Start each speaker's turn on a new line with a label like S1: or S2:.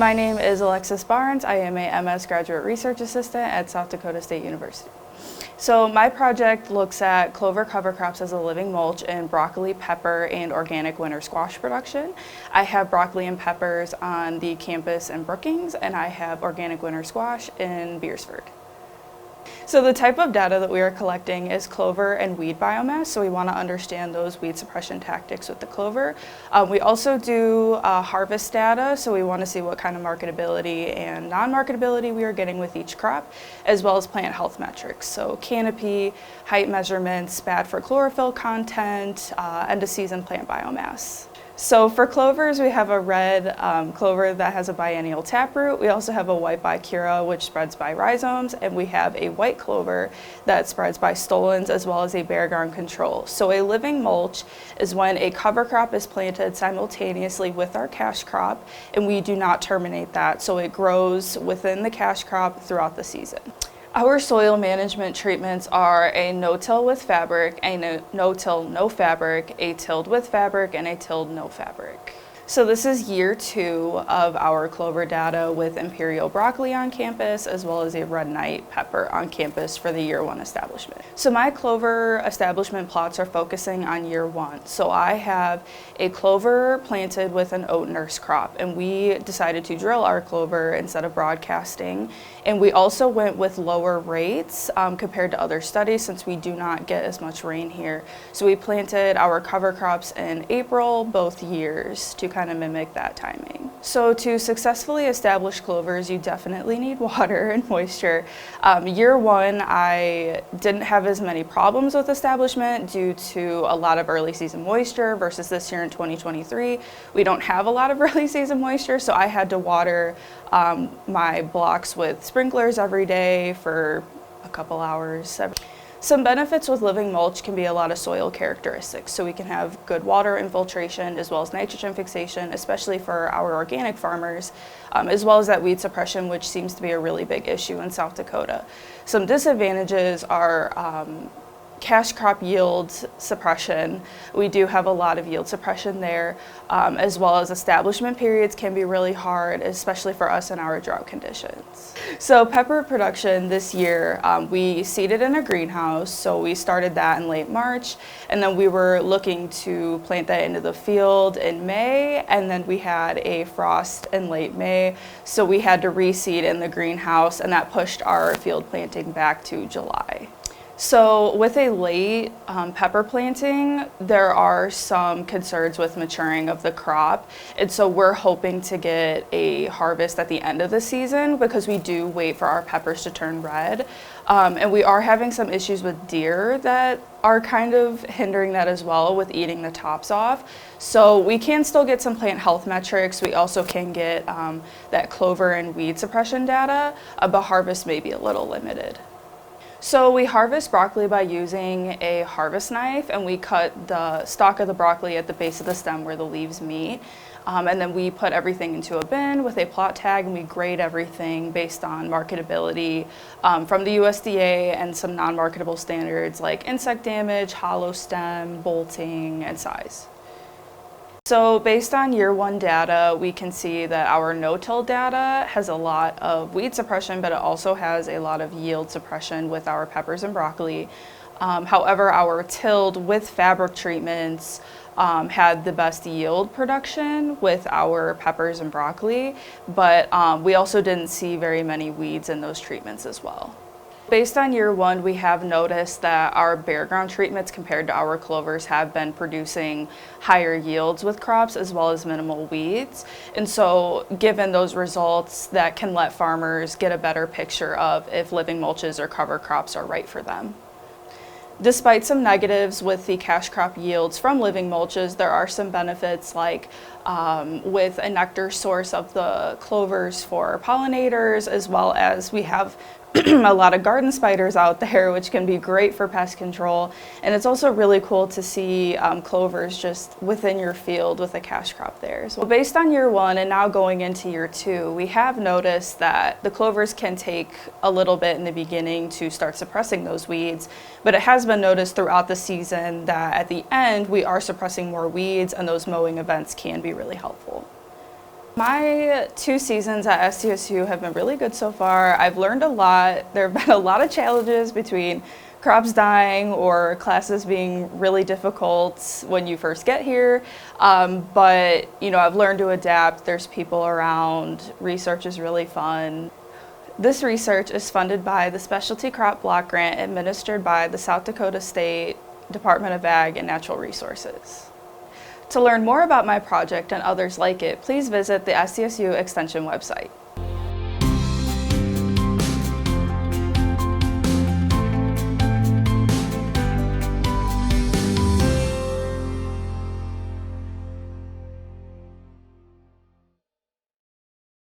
S1: My name is Alexis Barnes. I am a MS Graduate Research Assistant at South Dakota State University. So my project looks at clover cover crops as a living mulch in broccoli, pepper, and organic winter squash production. I have broccoli and peppers on the campus in Brookings, and I have organic winter squash in Beersford. So the type of data that we are collecting is clover and weed biomass, so we want to understand those weed suppression tactics with the clover. We also do harvest data, so we want to see what kind of marketability and non-marketability we are getting with each crop, as well as plant health metrics, so canopy, height measurements, bad for chlorophyll content, end of season plant biomass. So for clovers, we have a red clover that has a biennial taproot. We also have a white bichura, which spreads by rhizomes, and we have a white clover that spreads by stolons, as well as a bare ground control. So a living mulch is when a cover crop is planted simultaneously with our cash crop, and we do not terminate that, so it grows within the cash crop throughout the season. Our soil management treatments are a no-till with fabric, a no-till no fabric, a tilled with fabric, and a tilled no fabric. So this is year 2 of our clover data with imperial broccoli on campus, as well as a red night pepper on campus for the year 1 establishment. So my clover establishment plots are focusing on year 1. So I have a clover planted with an oat nurse crop, and we decided to drill our clover instead of broadcasting. And we also went with lower rates compared to other studies, since we do not get as much rain here. So we planted our cover crops in April both years to kind of mimic that timing. So to successfully establish clovers, you definitely need water and moisture. Year 1, I didn't have as many problems with establishment due to a lot of early season moisture, versus this year in 2023. We don't have a lot of early season moisture, so I had to water my blocks with sprinklers every day for a couple hours. Some benefits with living mulch can be a lot of soil characteristics. So we can have good water infiltration as well as nitrogen fixation, especially for our organic farmers, as well as that weed suppression, which seems to be a really big issue in South Dakota. Some disadvantages are cash crop yield suppression. We do have a lot of yield suppression there, as well as establishment periods can be really hard, especially for us in our drought conditions. So pepper production this year, we seeded in a greenhouse, so we started that in late March, and then we were looking to plant that into the field in May, and then we had a frost in late May, so we had to reseed in the greenhouse, and that pushed our field planting back to July. So with a late pepper planting, there are some concerns with maturing of the crop. And so we're hoping to get a harvest at the end of the season, because we do wait for our peppers to turn red. And we are having some issues with deer that are kind of hindering that as well, with eating the tops off. So we can still get some plant health metrics. We also can get that clover and weed suppression data, but harvest may be a little limited. So we harvest broccoli by using a harvest knife, and we cut the stalk of the broccoli at the base of the stem where the leaves meet. And then we put everything into a bin with a plot tag, and we grade everything based on marketability from the USDA and some non-marketable standards like insect damage, hollow stem, bolting, and size. So based on year 1 data, we can see that our no-till data has a lot of weed suppression, but it also has a lot of yield suppression with our peppers and broccoli. However, our tilled with fabric treatments had the best yield production with our peppers and broccoli, but we also didn't see very many weeds in those treatments as well. Based on year 1, we have noticed that our bare ground treatments compared to our clovers have been producing higher yields with crops, as well as minimal weeds. And so given those results, that can let farmers get a better picture of if living mulches or cover crops are right for them. Despite some negatives with the cash crop yields from living mulches, there are some benefits, like with a nectar source of the clovers for pollinators, as well as we have a lot of garden spiders out there, which can be great for pest control. And it's also really cool to see clovers just within your field with a cash crop there. So based on year 1 and now going into year 2, we have noticed that the clovers can take a little bit in the beginning to start suppressing those weeds, but it has been noticed throughout the season that at the end we are suppressing more weeds, and those mowing events can be really helpful. My 2 seasons at SDSU have been really good so far. I've learned a lot. There have been a lot of challenges between crops dying or classes being really difficult when you first get here. But I've learned to adapt. There's people around. Research is really fun. This research is funded by the Specialty Crop Block grant administered by the South Dakota State Department of Ag and Natural Resources. To learn more about my project and others like it, please visit the SDSU Extension website.